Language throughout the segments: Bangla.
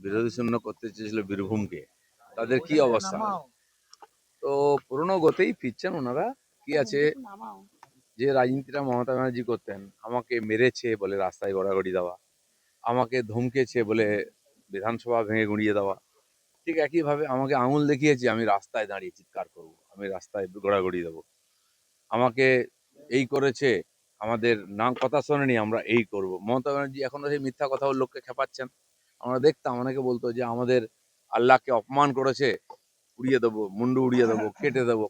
বিরোধী শূন্য করতে চেয়েছিল বীরভূমকে, তাদের কি অবস্থা? তো পুরনো গতেই ফিরছেন ওনারা। কি আছে, যে রাজনীতিটা মমতা ব্যানার্জি করতেন, আমাকে মেরেছে বলে রাস্তায় গড়াগড়ি দেওয়া, আমাকে ধমকেছে বলে বিধানসভা ভেঙে গুঁড়িয়ে দেওয়া, ঠিক একইভাবে আমাকে আঙুল দেখিয়েছে আমি রাস্তায় দাঁড়িয়ে চিৎকার করব, আমি রাস্তায় গড়াগড়ি দেবো, আমাকে এই করেছে, আমাদের না কথা শোনেনি, আমরা এই করব। মমতা ব্যানার্জি এখনো সেই মিথ্যা কথা লোককে খেপাচ্ছেন। আমরা দেখতাম অনেকে বলতো যে আমাদের আল্লাহকে অপমান করেছে, উড়িয়ে দেবো, মুন্ডু উড়িয়ে দেবো, কেটে দেবো।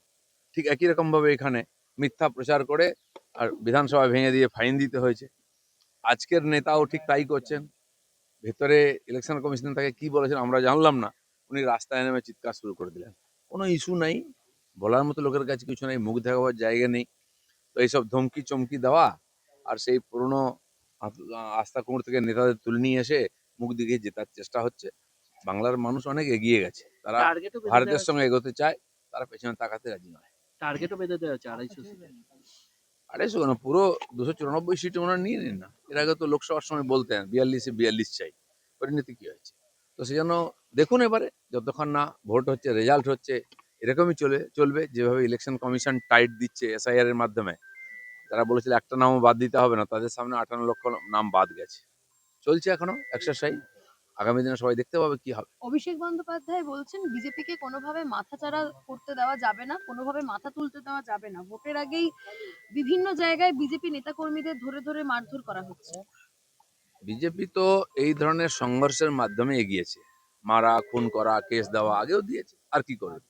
ঠিক একই রকম ভাবে এখানে মিথ্যা প্রচার করে আর বিধানসভা ভেঙে দিয়ে ফাইন দিতে হয়েছে। আজকের নেতাও ঠিক তাই করছেন। ভেতরে ইলেকশন কমিশন তাকে কি বলেছেন আমরা জানলাম না, উনি রাস্তায় নেমে চিৎকার শুরু করে দিলেন। কোনো ইস্যু নাই, বলার মতো লোকের কাছে কিছু নেই, মুখ দেখাবার জায়গা নেই। তো এইসব ধমকি চমকি দেওয়া আর সেই পুরনো আস্থা কুমোর থেকে নেতাদের তুলে নিয়ে এসে মুখ দিকে জেতার চেষ্টা হচ্ছে। বাংলার মানুষ অনেক এগিয়ে গেছে, তারা ভারতের সঙ্গে এগোতে চায়, তারা পেছনে তাকাতে রাজি নয়। টার্গেটও বেঁধে দেওয়া হচ্ছে 250 সিট। 250 কেন, পুরো 294 সিট ওনারা নিয়ে নিন না। এর আগে তো লোকসভার সময় বলতেন 42 চাই, পরিণতি কি হয়েছে? তো সেই জন্য দেখুন এবারে যতক্ষণ না ভোট হচ্ছে, রেজাল্ট হচ্ছে, এরকমই চলবে। যেভাবে ইলেকশন কমিশন টাইট দিচ্ছে এসআইআর এর মাধ্যমে, তারা বলেছিল একটা নামও বাদ দিতে হবে না, তাদের সামনে 58 লক্ষ নাম বাদ গেছে। চলছে এখনো এক্সারসাইজ, আগামী দিনে সবাই দেখতে পাবে কি হবে। অভিষেক বন্দ্যোপাধ্যায় বলছেন বিজেপিকে কোনোভাবে মাথাচাড়া করতে দেওয়া যাবে না, কোনোভাবে মাথা তুলতে দেওয়া যাবে না। ভোটের আগেই বিভিন্ন জায়গায় বিজেপি নেতাকর্মীদের ধরে ধরে মারধর করা হচ্ছে। বিজেপি তো এই ধরনের সংঘর্ষের মাধ্যমে এগিয়েছে, মারা খুন করা কেস দেওয়া আগেও দিয়েছে, আর কি করবে?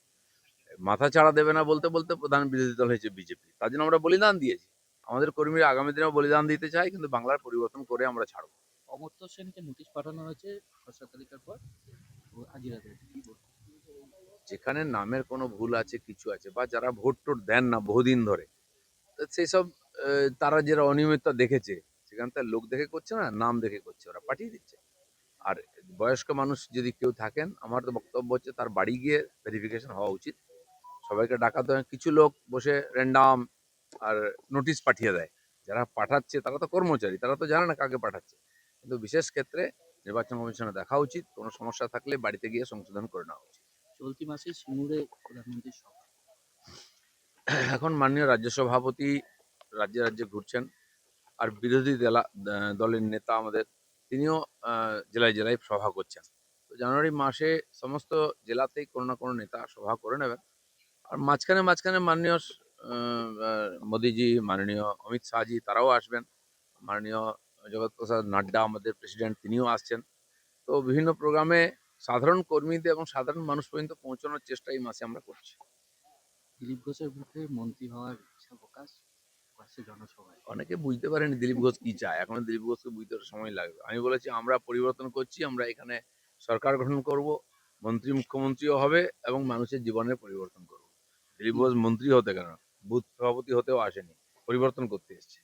মাথা ছাড়া দেবে না বলতে বলতে প্রধান বিরোধী দল হয়েছে বিজেপি, তার জন্য আমরা বলিদান দিয়েছি। আমাদের কর্মীরা আগামী দিনেও বলিদান দিতে চাই, কিন্তু বাংলার পরিবর্তন করে আমরা ছাড়বো। অমর্ত্য সেনকে নোটিশ পাঠানো হয়েছে 6 তারিখের পর, আজই রাতে কি বলবো? যেখানে নামের কোনো ভুল আছে, কিছু আছে, বা যারা ভোট টোট দেন না বহুদিন ধরে, সেই সব তারা যারা অনিয়মিততা দেখেছে, সেখানকার লোক দেখে করছে না, নাম দেখে করছে, ওরা পাঠিয়ে দিচ্ছে। আর বয়স্ক মানুষ যদি কেউ থাকেন, আমার তো বক্তব্য হচ্ছে তার বাড়ি গিয়ে ভেরিফিকেশন হওয়া উচিত। সবাইকে ডাকাতে হয়, কিছু লোক বসে র্যান্ডাম আর নোটিশ পাঠিয়ে দেয়। যারা পাঠাচ্ছে তারা তো কর্মচারী, তারা তো জানে না কাকে পাঠাচ্ছে। কিন্তু বিশেষ ক্ষেত্রে নির্বাচন কমিশনে দেখা উচিত, কোনো সমস্যা থাকলে বাড়িতে গিয়ে সংশোধন করে নেওয়া উচিত। চলতি মাসে সিঙ্গুরে প্রধানমন্ত্রীর সভা। এখন মাননীয় রাজ্য সভাপতি রাজ্যে রাজ্যে ঘুরছেন, আর বিরোধী দলের নেতা আমাদের, তিনিও জেলায় জেলায় সভা করছেন। তো জানুয়ারি মাসে সমস্ত জেলাতেই কোনো না কোনো নেতা সভা করে নেবেন। আর মাঝখানে মাঝখানে মাননীয় মোদিজি, মাননীয় অমিত শাহজি তারাও আসবেন, মাননীয় জগৎ প্রসাদ নাড্ডা আমাদের প্রেসিডেন্ট তিনিও আসছেন। তো বিভিন্ন প্রোগ্রামে সাধারণ কর্মীদের এবং সাধারণ মানুষ পর্যন্ত পৌঁছানোর চেষ্টা এই মাসে আমরা করছি। দিলীপ ঘোষের মুখে মন্ত্রী হওয়ার ইচ্ছা প্রকাশ করছে জনসভায়। অনেকে বুঝতে পারেনি দিলীপ ঘোষ কি চায়, এখনো দিলীপ ঘোষকে বুঝতে সময় লাগবে। আমি বলেছি আমরা পরিবর্তন করছি, আমরা এখানে সরকার গঠন করব, মন্ত্রী মুখ্যমন্ত্রীও হবে এবং মানুষের জীবনের পরিবর্তন করব। দিলীপ ঘোষ মন্ত্রী হতে কেন, বুথ সভাপতি হতেও আসেনি, পরিবর্তন করতে এসেছে।